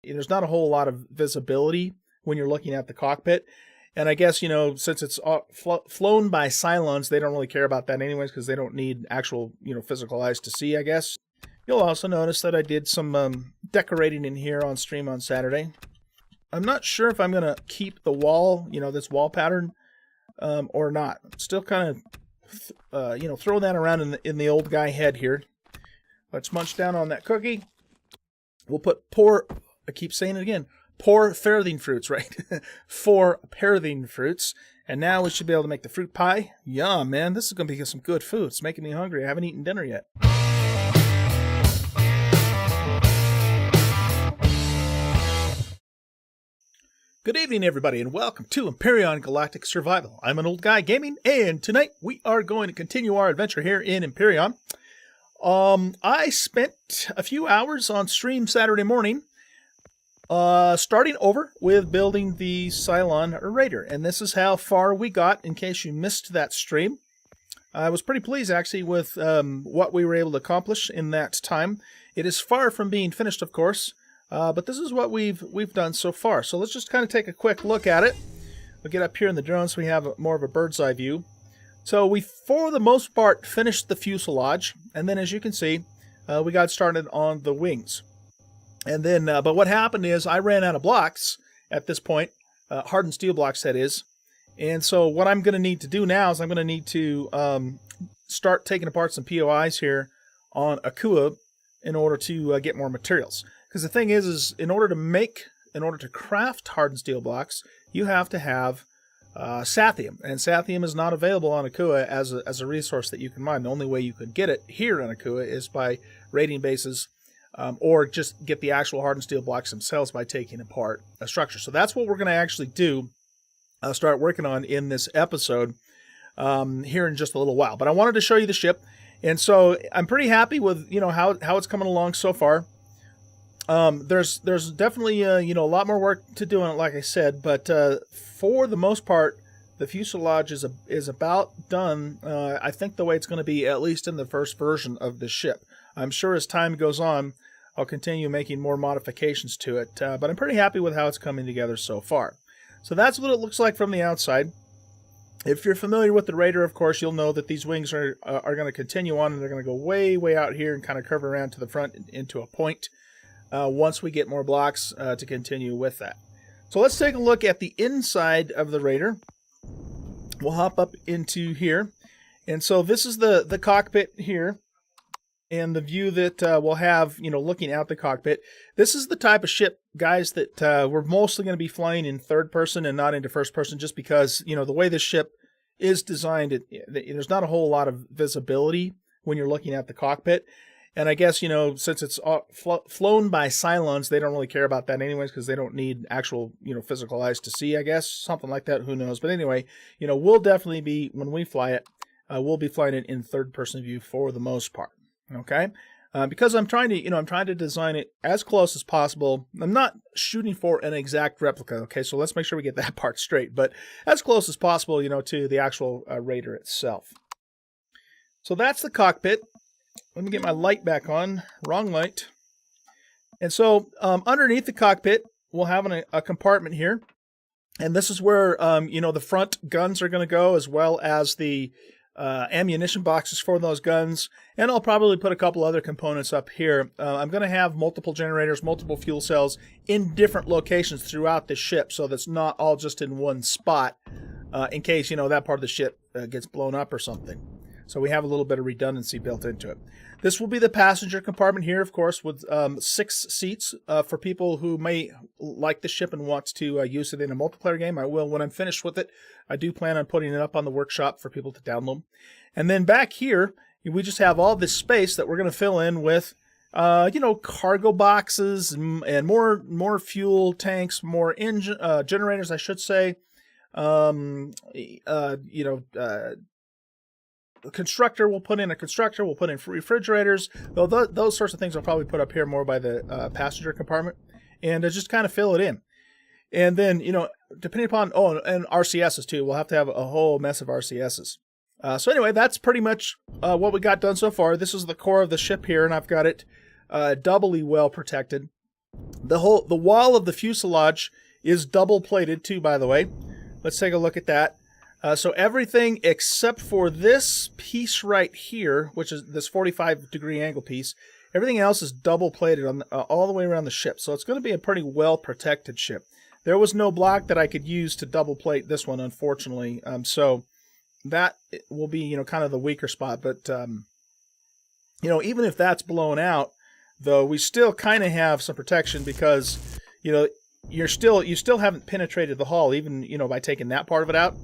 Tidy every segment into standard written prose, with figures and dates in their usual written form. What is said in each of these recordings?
There's not a whole lot of visibility when you're looking at the cockpit. And I guess, since it's flown by Cylons, they don't really care about that anyways because they don't need actual, physical eyes to see, I guess. You'll also notice that I did some decorating in here on stream on Saturday. I'm not sure if I'm going to keep the wall, this wall pattern, or not. Still kind of, throwing that around in the Oldguy head here. Let's munch down on that cookie. We'll put I keep saying it again, four parathene fruits, right? 4 parathene fruits. And now we should be able to make the fruit pie. Yum, man. This is going to be some good food. It's making me hungry. I haven't eaten dinner yet. Good evening, everybody, and welcome to Empyrion Galactic Survival. I'm an Oldguy Gaming, and tonight we are going to continue our adventure here in Empyrion. I spent a few hours on stream Saturday morning, starting over with building the Cyclon Raider, and this is how far we got, in case you missed that stream. I was pretty pleased, actually, with what we were able to accomplish in that time. It is far from being finished, of course, but this is what we've done so far. So let's just kind of take a quick look at it. We'll get up here in the drone so we have more of a bird's eye view. So we, for the most part, finished the fuselage, and then as you can see, we got started on the wings. And then, but what happened is I ran out of blocks at this point, hardened steel blocks that is. And so what I'm going to need to do now is I'm going to need to start taking apart some POIs here on Akua in order to get more materials. Because the thing is in order to craft hardened steel blocks, you have to have Sathium, and Sathium is not available on Akua as a resource that you can mine. The only way you could get it here on Akua is by raiding bases, or just get the actual hardened steel blocks themselves by taking apart a structure. So that's what we're going to actually do, start working on in this episode here in just a little while. But I wanted to show you the ship, and so I'm pretty happy with how it's coming along so far. There's definitely a lot more work to do on it, like I said, but for the most part, the fuselage is about done. I think the way it's going to be, at least in the first version of the ship. I'm sure as time goes on, I'll continue making more modifications to it, but I'm pretty happy with how it's coming together so far. So that's what it looks like from the outside. If you're familiar with the Raider, of course, you'll know that these wings are going to continue on, and they're going to go way out here and kind of curve around to the front into a point. Once we get more blocks to continue with that. So let's take a look at the inside of the Raider. We'll hop up into here. And so this is the cockpit here, and the view that we'll have, looking out the cockpit. This is the type of ship, guys, that we're mostly going to be flying in third person and not into first person, just because, the way this ship is designed, there's not a whole lot of visibility when you're looking at the cockpit. And I guess, since it's flown by Cylons, they don't really care about that anyways because they don't need actual, physical eyes to see, I guess. Something like that, who knows. But anyway, we'll definitely be, when we fly it, we'll be flying it in third-person view for the most part, okay? Because I'm trying to design it as close as possible. I'm not shooting for an exact replica, okay? So let's make sure we get that part straight. But as close as possible, to the actual Raider itself. So that's the cockpit. Let me get my light back on. Wrong light. And so underneath the cockpit, we'll have a compartment here. And this is where, the front guns are going to go, as well as the ammunition boxes for those guns. And I'll probably put a couple other components up here. I'm going to have multiple generators, multiple fuel cells in different locations throughout the ship, so that's not all just in one spot, in case, that part of the ship gets blown up or something. So we have a little bit of redundancy built into it. This will be the passenger compartment here, of course, with 6 seats for people who may like the ship and want to use it in a multiplayer game. I will when I'm finished with it. I do plan on putting it up on the workshop for people to download. And then back here, we just have all this space that we're going to fill in with, cargo boxes and more fuel tanks, more engine generators, I should say. A constructor, we'll put in refrigerators. Though those sorts of things I'll probably put up here more by the passenger compartment, and just kind of fill it in. And then, depending upon, and RCSs too, we'll have to have a whole mess of RCSs. So anyway, that's pretty much what we got done so far. This is the core of the ship here, and I've got it doubly well protected. The wall of the fuselage is double plated too, by the way. Let's take a look at that. So everything except for this piece right here, which is this 45-degree angle piece, everything else is double plated on all the way around the ship. So it's going to be a pretty well protected ship. There was no block that I could use to double plate this one, unfortunately. So that will be, kind of the weaker spot. But even if that's blown out, though, we still kind of have some protection because you still haven't penetrated the hull, even by taking that part of it out.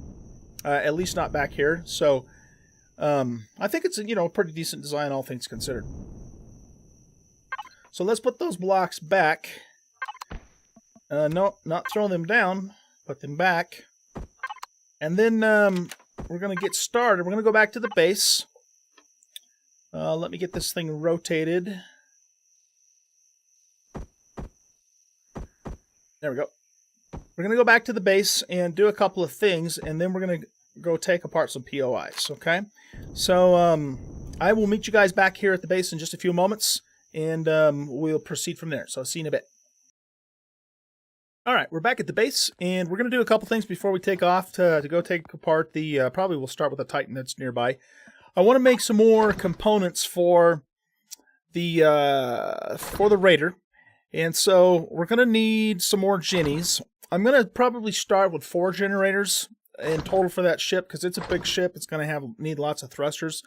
At least not back here. So I think it's a pretty decent design, all things considered. So let's put those blocks back. No, not throw them down. Put them back. And then we're going to get started. We're going to go back to the base. Let me get this thing rotated. There we go. We're going to go back to the base and do a couple of things, and then we're going to go take apart some POIs, okay? So I will meet you guys back here at the base in just a few moments, and we'll proceed from there. So I'll see you in a bit. All right, we're back at the base, and we're going to do a couple things before we take off to go take apart the, probably we'll start with the Titan that's nearby. I want to make some more components for the Raider, and so we're going to need some more Jennies. I'm going to probably start with 4 generators in total for that ship, because it's a big ship. It's going to need lots of thrusters,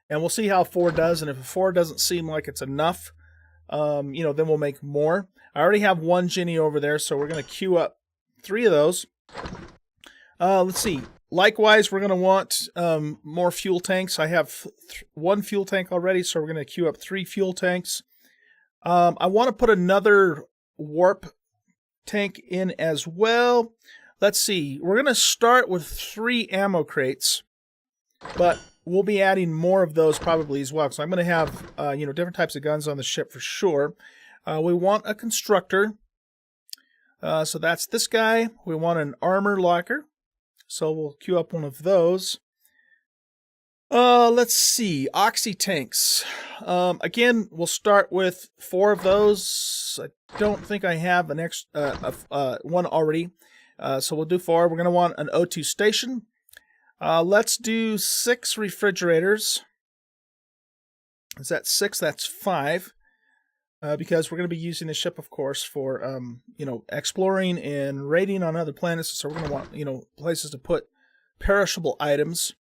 and we'll see how 4 does, and if 4 doesn't seem like it's enough, then we'll make more. I already have 1 Jenny over there, so we're going to queue up 3 of those. Let's see. Likewise, we're going to want more fuel tanks. I have 1 fuel tank already, so we're going to queue up 3 fuel tanks. I want to put another warp tank in as well. Let's see. We're going to start with 3 ammo crates, but we'll be adding more of those probably as well. So I'm going to have different types of guns on the ship for sure. We want a constructor. So that's this guy. We want an armor locker. So we'll queue up 1 of those. Let's see. Oxy tanks. Again, we'll start with 4 of those. I don't think I have an extra one already. So we'll do 4. We're going to want an O2 station. Let's do 6 refrigerators. Is that 6? That's 5. Because we're going to be using the ship, of course, for exploring and raiding on other planets. So we're going to want places to put perishable items.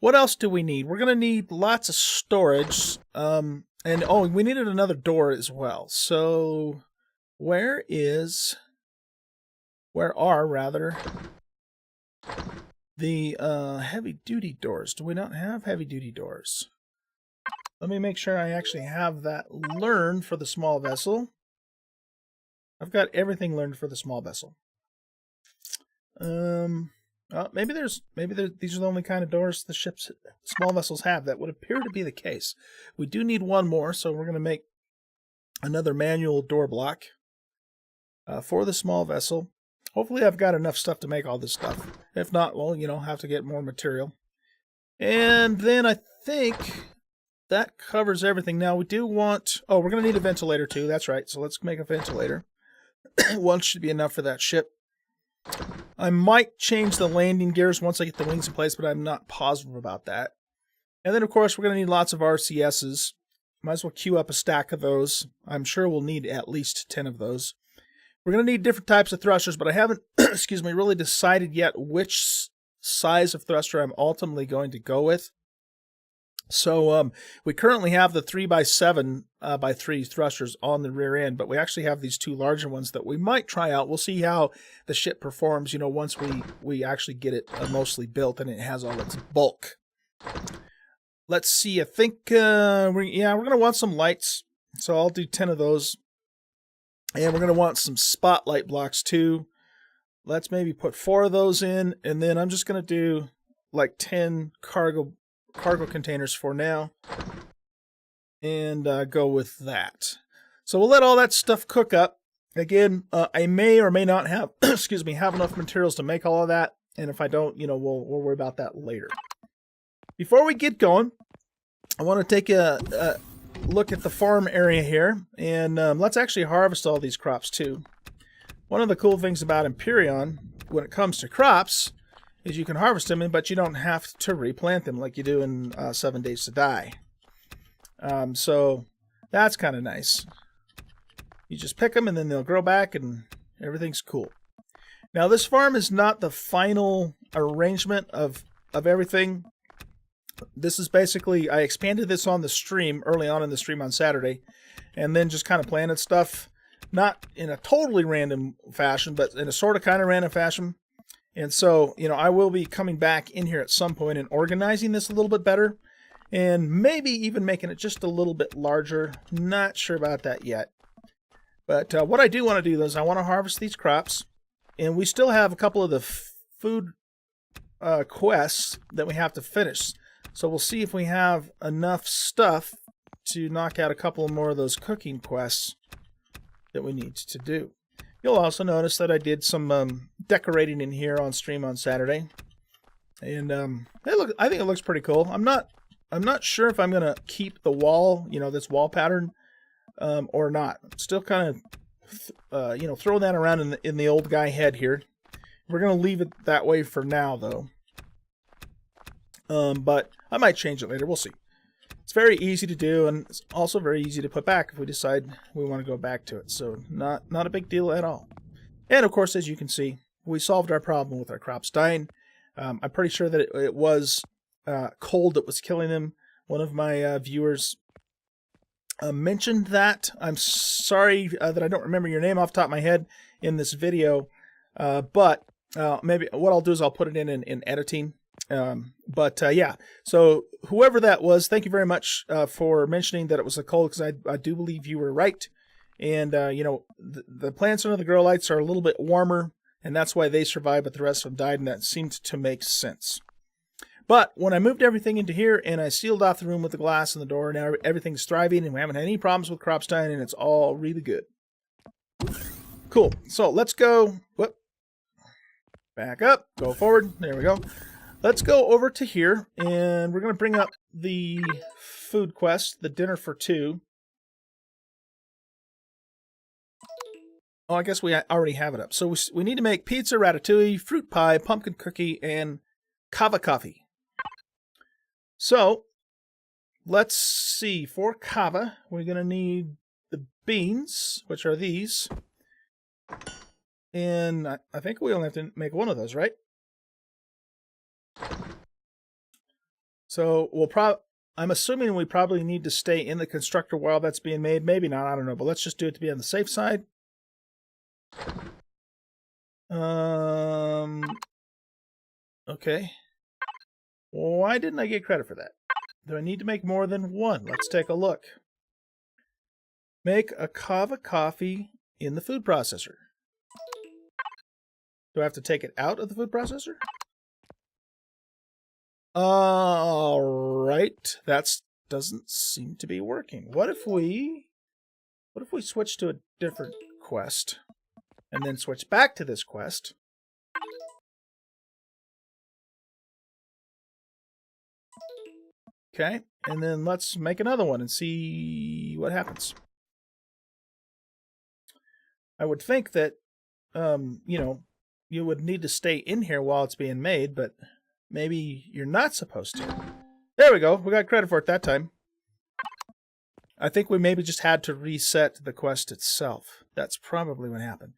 What else do we need? We're going to need lots of storage. And we needed another door as well. So where are the heavy duty doors? Do we not have heavy duty doors? Let me make sure I actually have that learned for the small vessel. I've got everything learned for the small vessel. Maybe these are the only kind of doors the ship's small vessels have. That would appear to be the case. We do need 1 more, so we're going to make another manual door block for the small vessel. Hopefully I've got enough stuff to make all this stuff. If not, well, have to get more material. And then I think that covers everything. Now we do want... Oh, we're going to need a ventilator too. That's right. So let's make a ventilator. 1 should be enough for that ship. I might change the landing gears once I get the wings in place, but I'm not positive about that. And then, of course, we're going to need lots of RCSs. Might as well queue up a stack of those. I'm sure we'll need at least 10 of those. We're going to need different types of thrusters, but I haven't, really decided yet which size of thruster I'm ultimately going to go with. So we currently have the 3x7 by 3 thrusters on the rear end, but we actually have these 2 larger ones that we might try out. We'll see how the ship performs, once we actually get it mostly built and it has all its bulk. Let's see. I think we're going to want some lights, so I'll do 10 of those. And we're going to want some spotlight blocks too. Let's maybe put 4 of those in, and then I'm just going to do like 10 cargo containers for now, and go with that. So we'll let all that stuff cook up. Again, I may or may not have have enough materials to make all of that, and if I don't, we'll worry about that later. Before we get going, I want to take look at the farm area here, and let's actually harvest all these crops too. One of the cool things about Empyrion, when it comes to crops, is you can harvest them, but you don't have to replant them like you do in 7 Days to Die. So that's kind of nice. You just pick them, and then they'll grow back, and everything's cool. Now, this farm is not the final arrangement of everything. This is basically, I expanded this on the stream, early on in the stream on Saturday, and then just kind of planted stuff, not in a totally random fashion, but in a sort of kind of random fashion. And so, you know, I will be coming back in here at some point and organizing this a little bit better, and maybe even making it just a little bit larger. Not sure about that yet. But what I do want to do is I want to harvest these crops, and we still have a couple of the food quests that we have to finish. So we'll see if we have enough stuff to knock out a couple more of those cooking quests that we need to do. You'll also notice that I did some decorating in here on stream on Saturday, and I think it looks pretty cool. I'm not sure if I'm gonna keep the wall, you know, this wall pattern, or not. Still kind of you know, throwing that around in the old guy head here. We're gonna leave it that way for now, though. But I might change it later. We'll see. It's very easy to do, and it's also very easy to put back if we decide we want to go back to it. So not a big deal at all. And of course, as you can see, we solved our problem with our crops dying. I'm pretty sure that it was cold that was killing them. One of my viewers mentioned that. I'm sorry that I don't remember your name off the top of my head in this video, but maybe what I'll do is I'll put it in editing. Yeah, so whoever that was, thank you very much for mentioning that it was a cold, because I do believe you were right. And you know, the plants under the grow lights are a little bit warmer, and that's why they survived, but the rest of them died, and that seemed to make sense. But when I moved everything into here and I sealed off the room with the glass and the door, now everything's thriving, and we haven't had any problems with crops dying, and it's all really good. Cool. So let's go. Whoop. Back up. Go forward. There we go. Let's go over to here, and we're going to bring up the food quest, the dinner for two. Oh, I guess we already have it up. So we need to make pizza, ratatouille, fruit pie, pumpkin cookie, and kava coffee. So let's see. For kava, we're going to need the beans, which are these. And I think we only have to make one of those, right? So I'm assuming we probably need to stay in the constructor while that's being made. Maybe not, I don't know, but let's just do it to be on the safe side. Okay. Why didn't I get credit for that? Do I need to make more than one? Let's take a look. Make a kava coffee in the food processor. Do I have to take it out of the food processor? Alright, that doesn't seem to be working. What if we switch to a different quest and then switch back to this quest? Okay, and then let's make another one and see what happens. I would think that you know, you would need to stay in here while it's being made, but maybe you're not supposed to. There we go. We got credit for it that time. I think we maybe just had to reset the quest itself. That's probably what happened.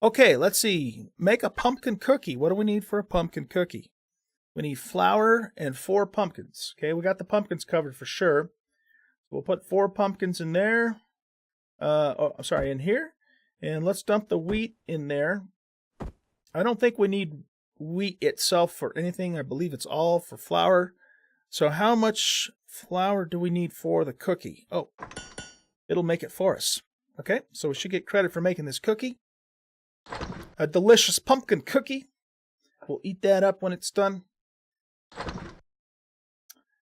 Okay, let's see. Make a pumpkin cookie. What do we need for a pumpkin cookie? We need flour and 4 pumpkins. Okay, we got the pumpkins covered for sure. We'll put 4 pumpkins in there. In here. And let's dump the wheat in there. I don't think we need wheat itself for anything. I believe it's all for flour. So how much flour do we need for the cookie? Oh, it'll make it for us. Okay, so we should get credit for making this cookie. A delicious pumpkin cookie. We'll eat that up when it's done.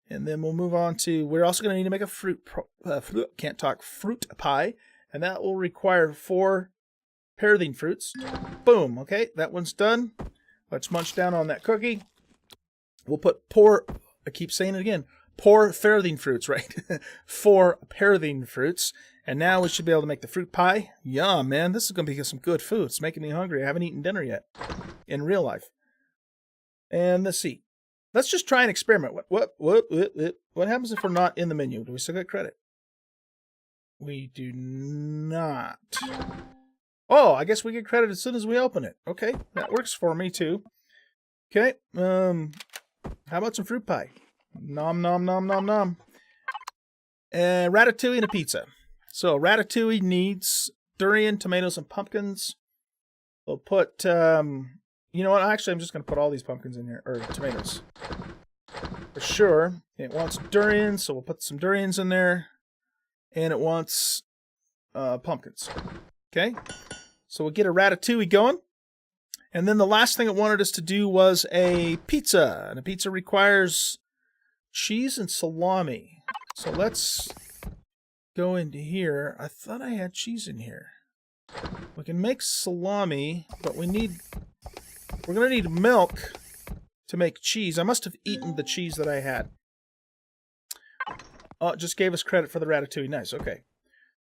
And then we'll move on to, we're also going to need to make a fruit pie. And that will require 4 parathene fruits. Boom. Okay, that one's done. Let's munch down on that cookie. We'll put I keep saying it again, Four farthing fruits, right? 4 farthing fruits. And now we should be able to make the fruit pie. Yum, man. This is going to be some good food. It's making me hungry. I haven't eaten dinner yet in real life. And let's see. Let's just try and experiment. What happens if we're not in the menu? Do we still get credit? We do not. Oh, I guess we get credit as soon as we open it. Okay, that works for me too. Okay, how about some fruit pie? Nom nom nom nom nom. Ratatouille and a pizza. So ratatouille needs durian, tomatoes, and pumpkins. We'll put, you know what? Actually, I'm just going to put all these pumpkins in here, or tomatoes. For sure. It wants durian, so we'll put some durians in there. And it wants pumpkins. Okay? So we'll get a ratatouille going. And then the last thing it wanted us to do was a pizza. And a pizza requires cheese and salami. So let's go into here. I thought I had cheese in here. We can make salami, but we're going to need milk to make cheese. I must have eaten the cheese that I had. Oh, it just gave us credit for the ratatouille. Nice, okay.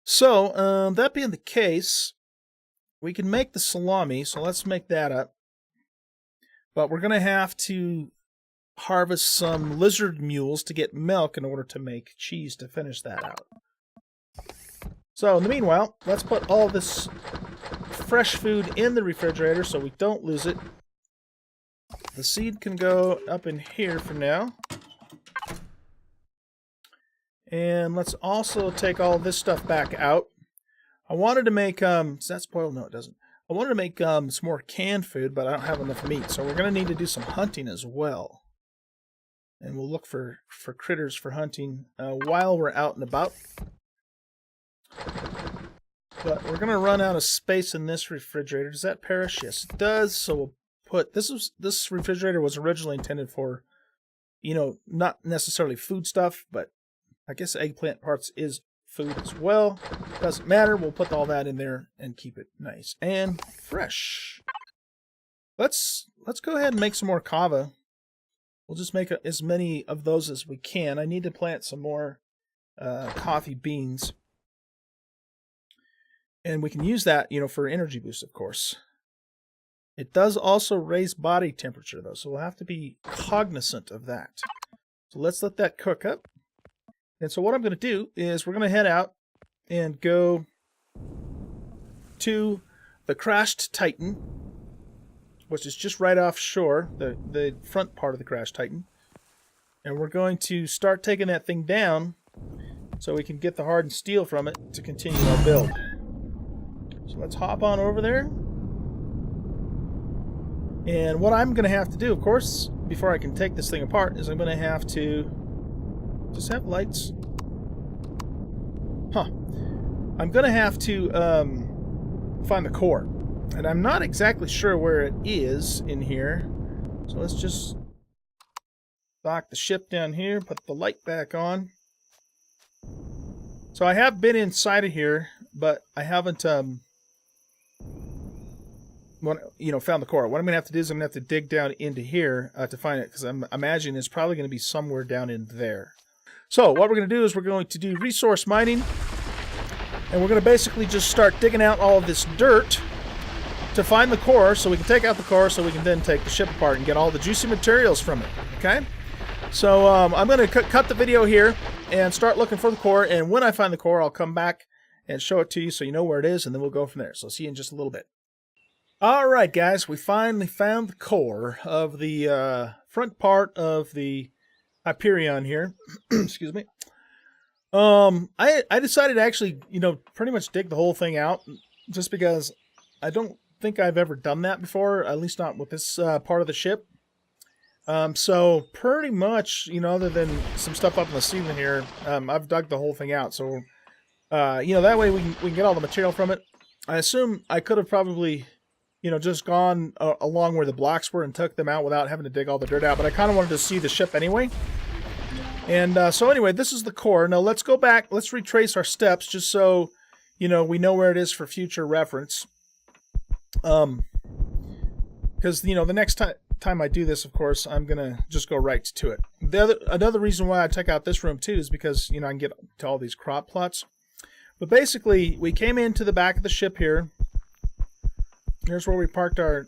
So, that being the case, we can make the salami, so let's make that up. But we're going to have to harvest some lizard mules to get milk in order to make cheese to finish that out. So, in the meanwhile, let's put all this fresh food in the refrigerator so we don't lose it. The seed can go up in here for now. And let's also take all this stuff back out. I wanted to make, does that spoil? No, it doesn't. I wanted to make some more canned food, but I don't have enough meat. So we're going to need to do some hunting as well. And we'll look for critters for hunting while we're out and about. But we're going to run out of space in this refrigerator. Does that perish? Yes, it does. So we'll put, this refrigerator was originally intended for, you know, not necessarily food stuff, but I guess eggplant parts is food as well. Doesn't matter. We'll put all that in there and keep it nice and fresh. Let's go ahead and make some more kava. We'll just make as many of those as we can. I need to plant some more coffee beans. And we can use that, you know, for energy boost, of course. It does also raise body temperature, though, so we'll have to be cognizant of that. So let's let that cook up. And so what I'm going to do is we're going to head out and go to the Crashed Titan, which is just right offshore, the front part of the Crashed Titan. And we're going to start taking that thing down so we can get the hardened steel from it to continue our build. So let's hop on over there. And what I'm going to have to do, of course, before I can take this thing apart, is I'm going to have to just have lights. I'm going to have to find the core. And I'm not exactly sure where it is in here. So let's just dock the ship down here, put the light back on. So I have been inside of here, but I haven't found the core. What I'm going to have to do is I'm going to have to dig down into here to find it, because I'm imagining it's probably going to be somewhere down in there. So what we're going to do is we're going to do resource mining, and we're going to basically just start digging out all of this dirt to find the core, so we can take out the core, so we can then take the ship apart and get all the juicy materials from it. Okay? So I'm going to cut the video here and start looking for the core, and when I find the core, I'll come back and show it to you so you know where it is, and then we'll go from there. So see you in just a little bit. Alright guys, we finally found the core of the front part of the Empyrion here. Excuse me. I decided to actually, pretty much dig the whole thing out, just because I don't think I've ever done that before, at least not with this part of the ship. So pretty much, other than some stuff up in the ceiling here, I've dug the whole thing out. So, that way we can get all the material from it. I assume I could have probably, just gone along where the blocks were and took them out without having to dig all the dirt out. But I kind of wanted to see the ship anyway. And so anyway, this is the core. Now let's go back. Let's retrace our steps just so, we know where it is for future reference. Because, the next time time I do this, of course, I'm going to just go right to it. Another reason why I took out this room, too, is because, I can get to all these crop plots. But basically, we came into the back of the ship here. Here's where we parked our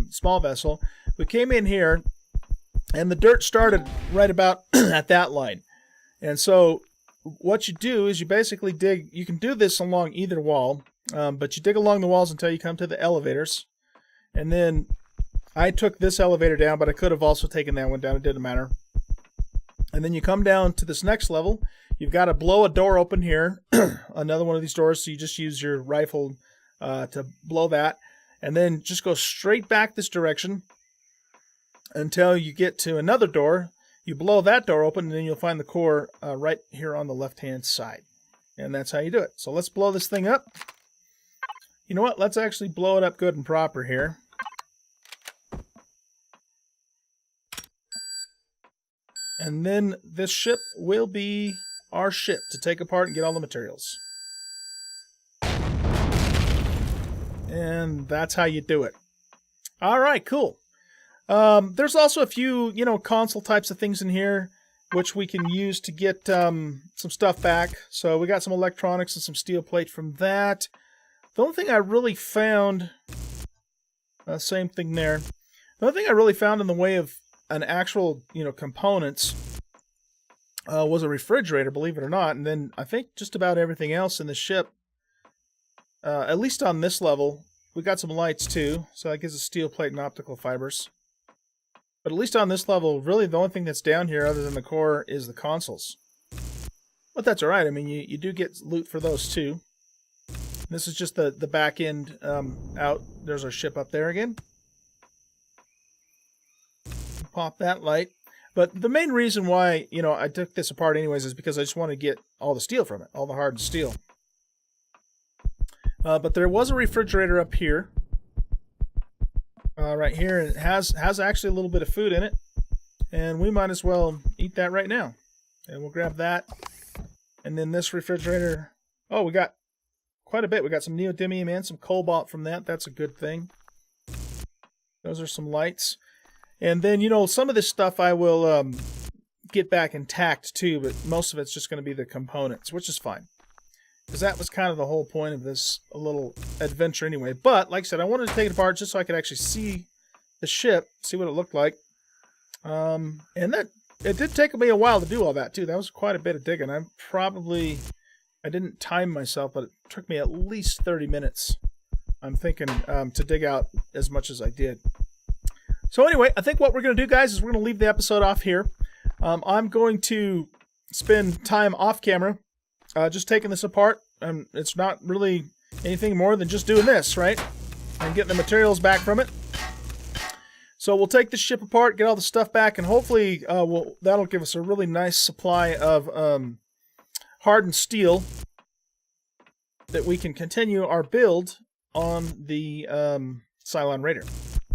small vessel. We came in here, and the dirt started right about at that line. And so what you do is you basically dig. You can do this along either wall, but you dig along the walls until you come to the elevators. And then I took this elevator down, but I could have also taken that one down. It didn't matter. And then you come down to this next level. You've got to blow a door open here, another one of these doors, so you just use your rifle to blow that. And then just go straight back this direction until you get to another door. You blow that door open, and then you'll find the core right here on the left-hand side. And that's how you do it. So let's blow this thing up. You know what? Let's actually blow it up good and proper here. And then this ship will be our ship to take apart and get all the materials. And that's how you do it. All right, cool. There's also a few, console types of things in here, which we can use to get some stuff back. So we got some electronics and some steel plate from that. The only thing I really found, same thing there. The only thing I really found in the way of an actual, components was a refrigerator, believe it or not. And then I think just about everything else in the ship, at least on this level, we got some lights too. So that gives us steel plate and optical fibers. But at least on this level, really the only thing that's down here other than the core is the consoles. But that's alright. I mean, you do get loot for those too. This is just the back end out. There's our ship up there again. Pop that light. But the main reason why, I took this apart anyways is because I just want to get all the steel from it, all the hardened steel. But there was a refrigerator up here. Right here, and it has actually a little bit of food in it. And we might as well eat that right now. And we'll grab that. And then this refrigerator. Oh, we got quite a bit. We got some neodymium and some cobalt from that. That's a good thing. Those are some lights. And then, some of this stuff I will get back intact too, but most of it's just going to be the components, which is fine. Because that was kind of the whole point of this little adventure anyway. But, like I said, I wanted to take it apart just so I could actually see the ship, see what it looked like. And it did take me a while to do all that too. That was quite a bit of digging. I didn't time myself, but it took me at least 30 minutes, I'm thinking, to dig out as much as I did. So anyway, I think what we're going to do, guys, is we're going to leave the episode off here. I'm going to spend time off camera just taking this apart. It's not really anything more than just doing this, right? And getting the materials back from it. So we'll take this ship apart, get all the stuff back, and hopefully that'll give us a really nice supply of hardened steel that we can continue our build on the Cyclon Raider.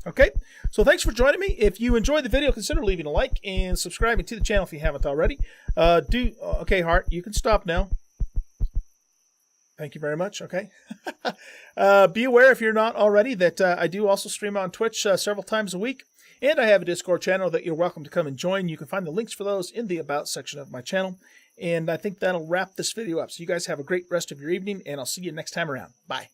Okay, so thanks for joining me. If you enjoyed the video, consider leaving a like and subscribing to the channel if you haven't already. Okay, Heart, you can stop now. Thank you very much. Okay. Be aware, if you're not already, that I do also stream on Twitch several times a week. And I have a Discord channel that you're welcome to come and join. You can find the links for those in the About section of my channel. And I think that'll wrap this video up. So you guys have a great rest of your evening, and I'll see you next time around. Bye.